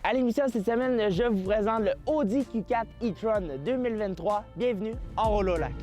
À l'émission cette semaine, je vous présente le Audi Q4 e-tron 2023. Bienvenue en Rololac.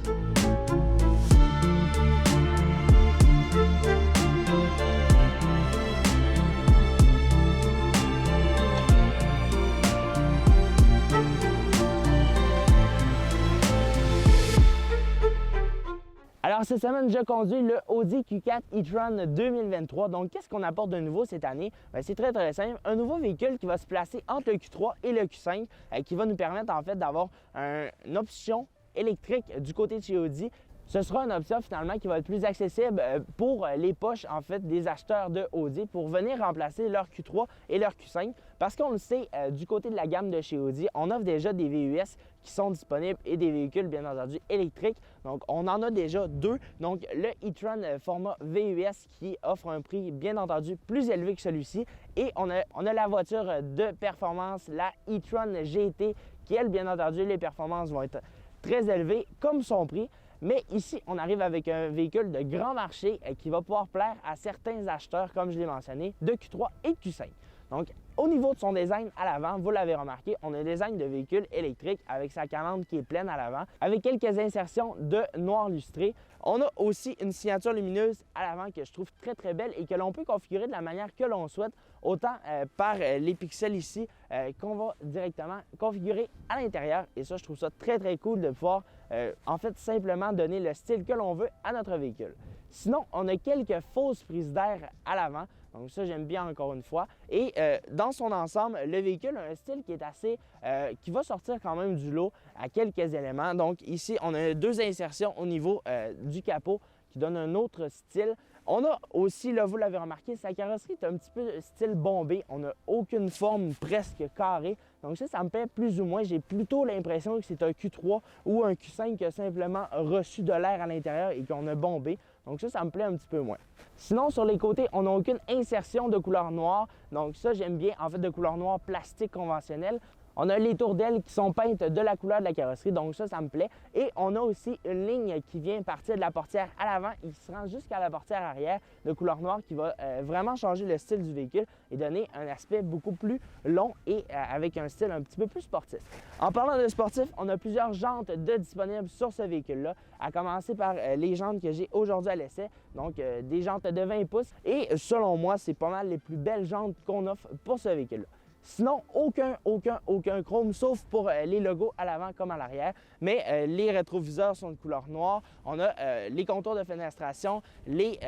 Alors cette semaine, je conduis le Audi Q4 e-tron 2023. Donc qu'est-ce qu'on apporte de nouveau cette année? C'est très simple. Un nouveau véhicule qui va se placer entre le Q3 et le Q5 qui va nous permettre en fait d'avoir une option électrique du côté de chez Audi. Ce sera une option finalement qui va être plus accessible pour les poches en fait des acheteurs de Audi pour venir remplacer leur Q3 et leur Q5 parce qu'on le sait, du côté de la gamme de chez Audi, on offre déjà des VUS qui sont disponibles et des véhicules bien entendu électriques. Donc on en a déjà deux. Donc le e-tron format VUS qui offre un prix bien entendu plus élevé que celui-ci et on a la voiture de performance, la e-tron GT qui elle bien entendu les performances vont être très élevées comme son prix. Mais ici, on arrive avec un véhicule de grand marché qui va pouvoir plaire à certains acheteurs, comme je l'ai mentionné, de Q3 et de Q5. Donc, au niveau de son design à l'avant, vous l'avez remarqué, on a un design de véhicule électrique avec sa calandre qui est pleine à l'avant, avec quelques insertions de noir lustré. On a aussi une signature lumineuse à l'avant que je trouve très belle et que l'on peut configurer de la manière que l'on souhaite, autant par les pixels ici qu'on va directement configurer à l'intérieur. Et ça, je trouve ça très cool de pouvoir en fait simplement donner le style que l'on veut à notre véhicule. Sinon, on a quelques fausses prises d'air à l'avant. Donc ça, j'aime bien encore une fois. Et dans son ensemble, le véhicule a un style qui est assez... qui va sortir quand même du lot à quelques éléments. Donc ici, on a deux insertions au niveau du capot qui donnent un autre style. On a aussi, là, vous l'avez remarqué, sa carrosserie est un petit peu style bombé. On n'a aucune forme presque carrée. Donc ça me plaît plus ou moins. J'ai plutôt l'impression que c'est un Q3 ou un Q5 qui a simplement reçu de l'air à l'intérieur et qu'on a bombé. Donc ça me plaît un petit peu moins. Sinon, sur les côtés, on n'a aucune insertion de couleur noire. Donc ça, j'aime bien, en fait, de couleur noire plastique conventionnelle. On a les tours d'ailes qui sont peintes de la couleur de la carrosserie, donc ça me plaît. Et on a aussi une ligne qui vient partir de la portière à l'avant et qui se rend jusqu'à la portière arrière de couleur noire qui va vraiment changer le style du véhicule et donner un aspect beaucoup plus long et avec un style un petit peu plus sportif. En parlant de sportif, on a plusieurs jantes de disponibles sur ce véhicule-là, à commencer par les jantes que j'ai aujourd'hui à l'essai, donc des jantes de 20 pouces. Et selon moi, c'est pas mal les plus belles jantes qu'on offre pour ce véhicule-là. Sinon, aucun chrome, sauf pour les logos à l'avant comme à l'arrière. Mais les rétroviseurs sont de couleur noire. On a les contours de fenestration, les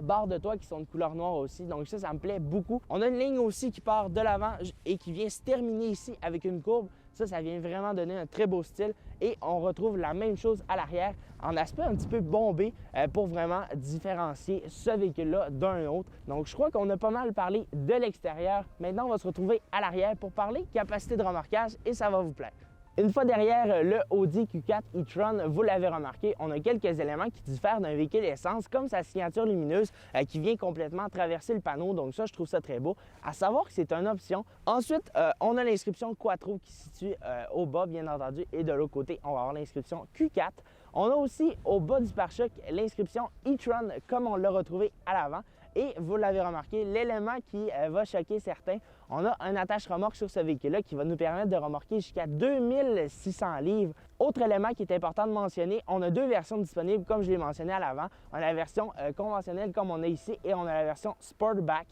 barres de toit qui sont de couleur noire aussi. Donc ça me plaît beaucoup. On a une ligne aussi qui part de l'avant et qui vient se terminer ici avec une courbe. Ça vient vraiment donner un très beau style. Et on retrouve la même chose à l'arrière en aspect un petit peu bombé pour vraiment différencier ce véhicule-là d'un autre. Donc, je crois qu'on a pas mal parlé de l'extérieur. Maintenant, on va se retrouver à l'arrière pour parler capacité de remorquage et ça va vous plaire. Une fois derrière le Audi Q4 e-tron, vous l'avez remarqué, on a quelques éléments qui diffèrent d'un véhicule essence, comme sa signature lumineuse qui vient complètement traverser le panneau. Donc ça, je trouve ça très beau. À savoir que c'est une option. Ensuite, on a l'inscription Quattro qui se situe au bas, bien entendu, et de l'autre côté, on va avoir l'inscription Q4. On a aussi au bas du pare-choc l'inscription e-tron, comme on l'a retrouvé à l'avant. Et vous l'avez remarqué, l'élément qui va choquer certains, on a un attache-remorque sur ce véhicule-là qui va nous permettre de remorquer jusqu'à 2600 livres. Autre élément qui est important de mentionner, on a deux versions disponibles comme je l'ai mentionné à l'avant. On a la version conventionnelle comme on a ici et on a la version Sportback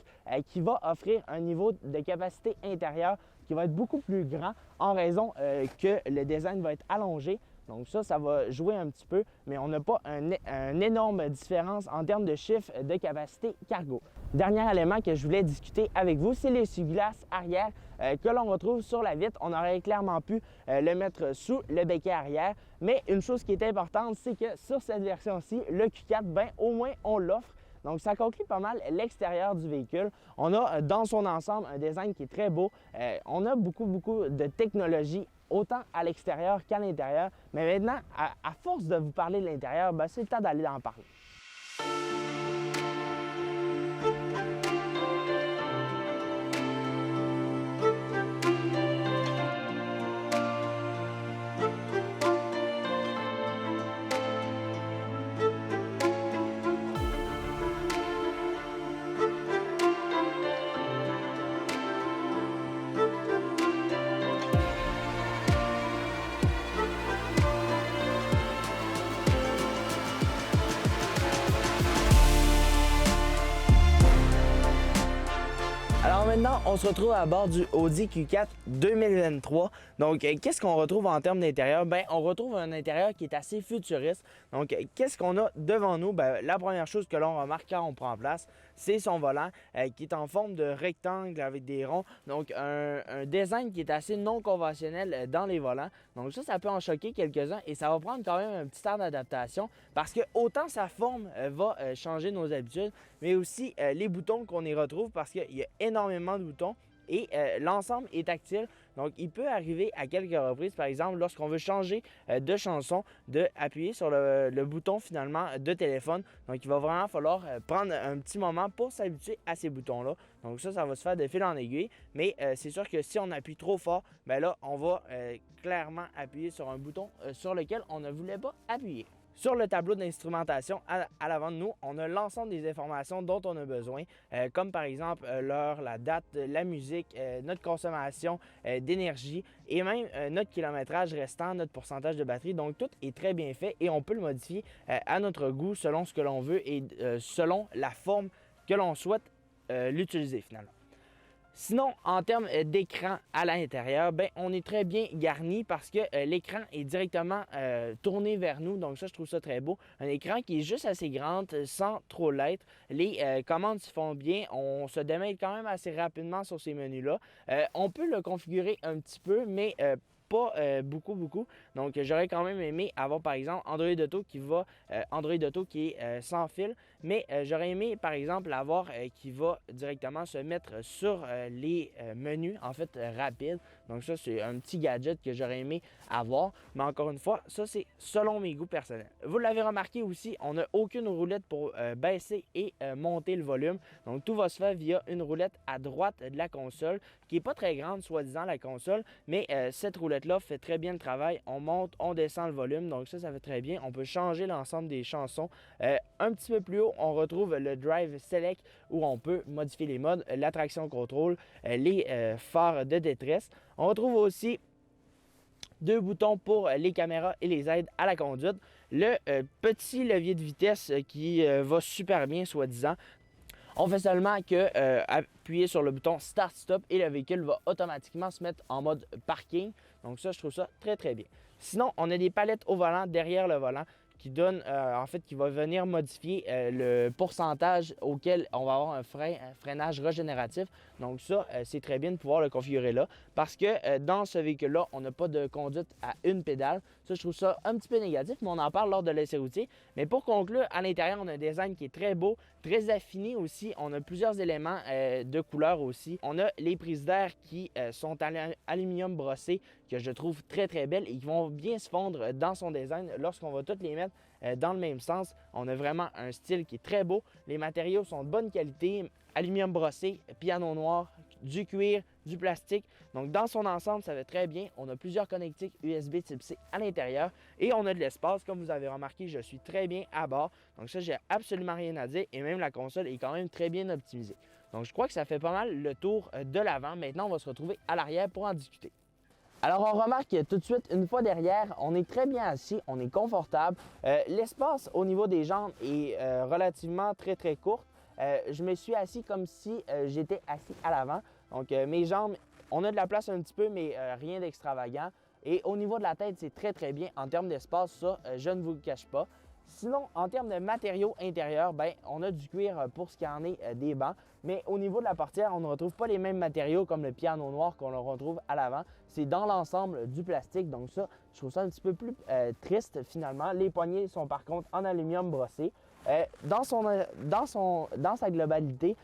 qui va offrir un niveau de capacité intérieure qui va être beaucoup plus grand en raison que le design va être allongé. Donc ça va jouer un petit peu, mais on n'a pas une énorme différence en termes de chiffre de capacité cargo. Dernier élément que je voulais discuter avec vous, c'est l'essuie-glace arrière que l'on retrouve sur la vitre. On aurait clairement pu le mettre sous le béquet arrière, mais une chose qui est importante, c'est que sur cette version-ci, le Q4, au moins on l'offre. Donc, ça conclut pas mal l'extérieur du véhicule. On a dans son ensemble un design qui est très beau. On a beaucoup de technologie autant à l'extérieur qu'à l'intérieur. Mais maintenant, à force de vous parler de l'intérieur, c'est le temps d'aller en parler. Maintenant, on se retrouve à bord du Audi Q4 2023. Donc, qu'est-ce qu'on retrouve en termes d'intérieur? Bien, on retrouve un intérieur qui est assez futuriste. Donc, qu'est-ce qu'on a devant nous? Bien, la première chose que l'on remarque quand on prend place, c'est son volant qui est en forme de rectangle avec des ronds. Donc, un design qui est assez non conventionnel dans les volants. Donc, ça peut en choquer quelques-uns et ça va prendre quand même un petit temps d'adaptation parce que autant sa forme va changer nos habitudes, mais aussi les boutons qu'on y retrouve parce qu'il y a énormément de boutons et l'ensemble est tactile. Donc, il peut arriver à quelques reprises, par exemple, lorsqu'on veut changer de chanson, d'appuyer sur le bouton finalement de téléphone. Donc, il va vraiment falloir prendre un petit moment pour s'habituer à ces boutons-là. Donc, ça va se faire de fil en aiguille. Mais c'est sûr que si on appuie trop fort, bien là, on va clairement appuyer sur un bouton sur lequel on ne voulait pas appuyer. Sur le tableau d'instrumentation à l'avant de nous, on a l'ensemble des informations dont on a besoin, comme par exemple l'heure, la date, la musique, notre consommation d'énergie et même notre kilométrage restant, notre pourcentage de batterie. Donc tout est très bien fait et on peut le modifier à notre goût selon ce que l'on veut et selon la forme que l'on souhaite l'utiliser finalement. Sinon, en termes d'écran à l'intérieur, bien, on est très bien garni parce que l'écran est directement tourné vers nous. Donc ça, je trouve ça très beau. Un écran qui est juste assez grand sans trop l'être. Les commandes se font bien. On se démêle quand même assez rapidement sur ces menus-là. On peut le configurer un petit peu, mais pas beaucoup. Donc, j'aurais quand même aimé avoir, par exemple, Android Auto qui est sans fil. Mais j'aurais aimé, par exemple, avoir qui va directement se mettre sur les menus, en fait, rapides. Donc, ça, c'est un petit gadget que j'aurais aimé avoir. Mais encore une fois, ça, c'est selon mes goûts personnels. Vous l'avez remarqué aussi, on n'a aucune roulette pour baisser et monter le volume. Donc, tout va se faire via une roulette à droite de la console, qui n'est pas très grande, soi-disant, la console. Mais cette roulette-là fait très bien le travail. On monte, on descend le volume. Donc, ça fait très bien. On peut changer l'ensemble des chansons. Un petit peu plus haut, on retrouve le Drive Select où on peut modifier les modes, la traction contrôle, les phares de détresse. On retrouve aussi deux boutons pour les caméras et les aides à la conduite. Le petit levier de vitesse qui va super bien, soi-disant. On fait seulement que appuyer sur le bouton Start Stop et le véhicule va automatiquement se mettre en mode parking. Donc ça, je trouve ça très bien. Sinon, on a des palettes au volant derrière le volant qui va venir modifier le pourcentage auquel on va avoir un freinage régénératif. Donc ça, c'est très bien de pouvoir le configurer là parce que dans ce véhicule-là, on n'a pas de conduite à une pédale. Ça, je trouve ça un petit peu négatif, mais on en parle lors de l'essai routier. Mais pour conclure, à l'intérieur, on a un design qui est très beau, très affiné aussi. On a plusieurs éléments de couleur aussi. On a les prises d'air qui sont en aluminium brossé, que je trouve très belles et qui vont bien se fondre dans son design lorsqu'on va toutes les mettre dans le même sens. On a vraiment un style qui est très beau. Les matériaux sont de bonne qualité, aluminium brossé, piano noir, du cuir, du plastique. Donc dans son ensemble, ça va très bien. On a plusieurs connectiques USB type C à l'intérieur et on a de l'espace. Comme vous avez remarqué, je suis très bien à bord. Donc ça, j'ai absolument rien à dire et même la console est quand même très bien optimisée. Donc je crois que ça fait pas mal le tour de l'avant. Maintenant, on va se retrouver à l'arrière pour en discuter. Alors, on remarque tout de suite, une fois derrière, on est très bien assis, on est confortable. L'espace au niveau des jambes est relativement très court. Je me suis assis comme si j'étais assis à l'avant. Donc, mes jambes, on a de la place un petit peu, mais rien d'extravagant. Et au niveau de la tête, c'est très bien. En termes d'espace, ça, je ne vous le cache pas. Sinon, en termes de matériaux intérieurs, bien, on a du cuir pour ce qui en est des bancs. Mais au niveau de la portière, on ne retrouve pas les mêmes matériaux comme le piano noir qu'on le retrouve à l'avant. C'est dans l'ensemble du plastique. Donc ça, je trouve ça un petit peu plus triste finalement. Les poignées sont par contre en aluminium brossé. Dans sa globalité,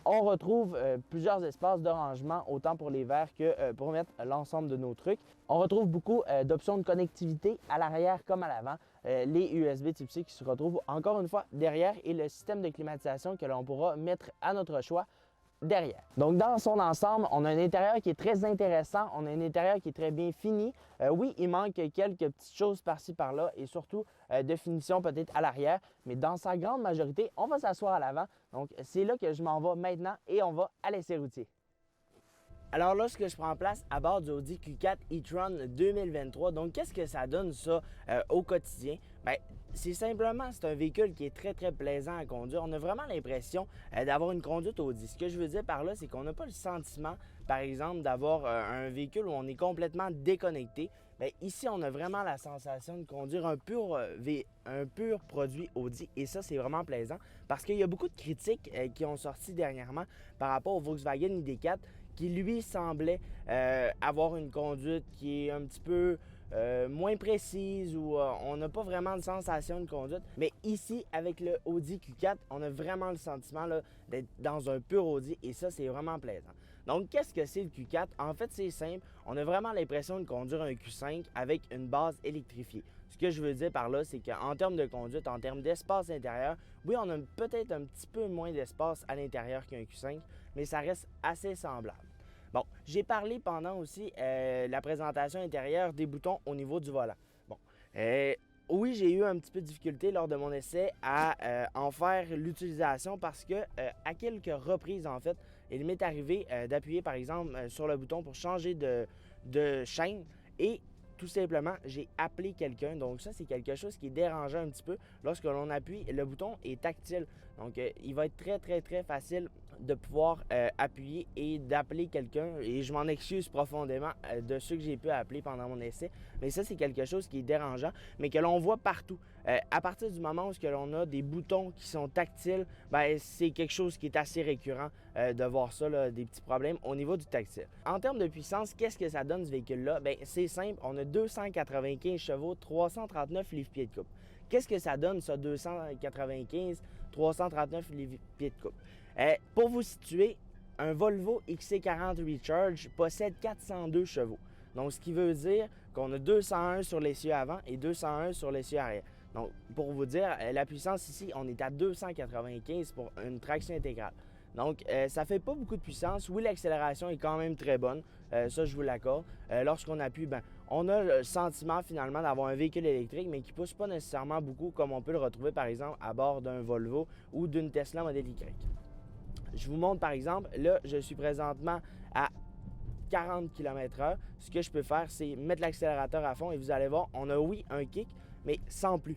on retrouve plusieurs espaces de rangement, autant pour les verres que pour mettre l'ensemble de nos trucs. On retrouve beaucoup d'options de connectivité à l'arrière comme à l'avant. Les USB type C qui se retrouvent encore une fois derrière et le système de climatisation que l'on pourra mettre à notre choix derrière. Donc dans son ensemble, on a un intérieur qui est très intéressant, on a un intérieur qui est très bien fini. Oui, il manque quelques petites choses par-ci par-là et surtout de finition peut-être à l'arrière, mais dans sa grande majorité, on va s'asseoir à l'avant. Donc c'est là que je m'en vais maintenant et on va à l'essai routier. Alors lorsque je prends place à bord du Audi Q4 e-tron 2023, donc qu'est-ce que ça donne ça au quotidien? Bien, c'est un véhicule qui est très plaisant à conduire. On a vraiment l'impression d'avoir une conduite Audi. Ce que je veux dire par là, c'est qu'on n'a pas le sentiment, par exemple, d'avoir un véhicule où on est complètement déconnecté. Bien, ici, on a vraiment la sensation de conduire un pur produit Audi et ça, c'est vraiment plaisant parce qu'il y a beaucoup de critiques qui ont sorti dernièrement par rapport au Volkswagen ID4 qui lui semblait avoir une conduite qui est un petit peu moins précise ou on n'a pas vraiment de sensation de conduite. Mais ici, avec le Audi Q4, on a vraiment le sentiment d'être dans un pur Audi et ça, c'est vraiment plaisant. Donc, qu'est-ce que c'est le Q4? En fait, c'est simple. On a vraiment l'impression de conduire un Q5 avec une base électrifiée. Ce que je veux dire par là, c'est qu'en termes de conduite, en termes d'espace intérieur, oui, on a peut-être un petit peu moins d'espace à l'intérieur qu'un Q5, mais ça reste assez semblable. Bon, j'ai parlé pendant aussi la présentation intérieure des boutons au niveau du volant. Bon, oui, j'ai eu un petit peu de difficulté lors de mon essai à en faire l'utilisation parce que à quelques reprises, en fait, il m'est arrivé d'appuyer, par exemple, sur le bouton pour changer de chaîne et tout simplement, j'ai appelé quelqu'un. Donc ça, c'est quelque chose qui est dérangeant un petit peu lorsque l'on appuie. Le bouton est tactile. Donc, il va être très facile de pouvoir appuyer et d'appeler quelqu'un. Et je m'en excuse profondément de ceux que j'ai pu appeler pendant mon essai. Mais ça, c'est quelque chose qui est dérangeant, mais que l'on voit partout. À partir du moment où l'on a des boutons qui sont tactiles, bien, c'est quelque chose qui est assez récurrent de voir ça, là, des petits problèmes au niveau du tactile. En termes de puissance, qu'est-ce que ça donne ce véhicule-là? Bien, c'est simple. On a 295 chevaux, 339 livres-pieds de couple. Qu'est-ce que ça donne, ça, 295, 339 livres-pieds de couple? Pour vous situer, un Volvo XC40 Recharge possède 402 chevaux. Donc, ce qui veut dire qu'on a 201 sur l'essieu avant et 201 sur l'essieu arrière. Donc, pour vous dire, la puissance ici, on est à 295 pour une traction intégrale. Donc, ça fait pas beaucoup de puissance. Oui, l'accélération est quand même très bonne. Ça, je vous l'accorde. Lorsqu'on appuie, ben, on a le sentiment finalement d'avoir un véhicule électrique, mais qui ne pousse pas nécessairement beaucoup comme on peut le retrouver, par exemple, à bord d'un Volvo ou d'une Tesla Model Y. Je vous montre, par exemple, là, je suis présentement à 40 km/h. Ce que je peux faire, c'est mettre l'accélérateur à fond et vous allez voir, on a, oui, un kick, mais sans plus.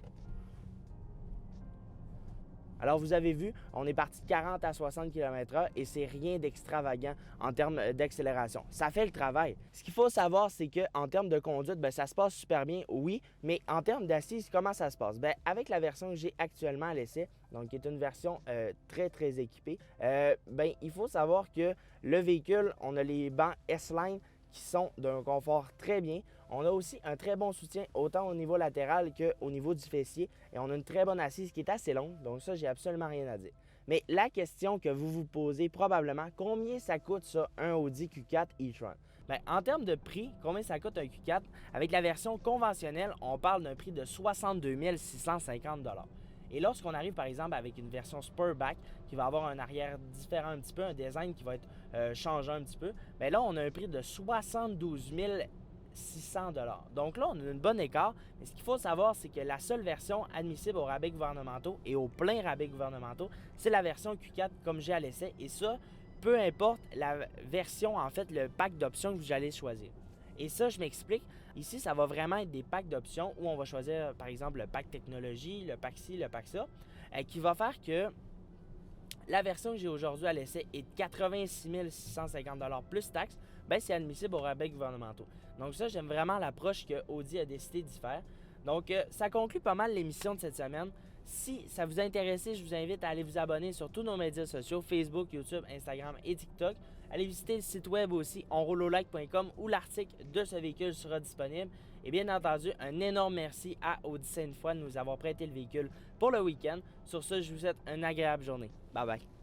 Alors, vous avez vu, on est parti de 40 à 60 km/h et c'est rien d'extravagant en termes d'accélération. Ça fait le travail. Ce qu'il faut savoir, c'est qu'en termes de conduite, bien, ça se passe super bien, oui, mais en termes d'assise, comment ça se passe? Bien, avec la version que j'ai actuellement à l'essai, donc qui est une version très équipée, bien, il faut savoir que le véhicule, on a les bancs S-Line qui sont d'un confort très bien. On a aussi un très bon soutien autant au niveau latéral qu'au niveau du fessier et on a une très bonne assise qui est assez longue, donc ça, j'ai absolument rien à dire. Mais la question que vous vous posez probablement, combien ça coûte ça, un Audi Q4 e-tron? Bien, en termes de prix, combien ça coûte un Q4? Avec la version conventionnelle, on parle d'un prix de 62 650 $. Et lorsqu'on arrive, par exemple, avec une version Sportback qui va avoir un arrière différent un petit peu, un design qui va être changé un petit peu, bien là, on a un prix de 72 600 $. Donc là, on a une bonne écart. Mais ce qu'il faut savoir, c'est que la seule version admissible aux rabais gouvernementaux et aux pleins rabais gouvernementaux, c'est la version Q4 comme j'ai à l'essai. Et ça, peu importe la version, en fait, le pack d'options que vous allez choisir. Et ça, je m'explique. Ici, ça va vraiment être des packs d'options où on va choisir, par exemple, le pack technologie, le pack ci, le pack ça, qui va faire que la version que j'ai aujourd'hui à l'essai est de 86 650 $ plus taxes. Bien, c'est admissible aux rabais gouvernementaux. Donc ça, j'aime vraiment l'approche que Audi a décidé d'y faire. Donc, ça conclut pas mal l'émission de cette semaine. Si ça vous a intéressé, je vous invite à aller vous abonner sur tous nos médias sociaux, Facebook, YouTube, Instagram et TikTok. Allez visiter le site web aussi, onrouleaulac.com, où l'article de ce véhicule sera disponible. Et bien entendu, un énorme merci à Audi Sainte-Foy de nous avoir prêté le véhicule pour le week-end. Sur ce, je vous souhaite une agréable journée. Bye bye.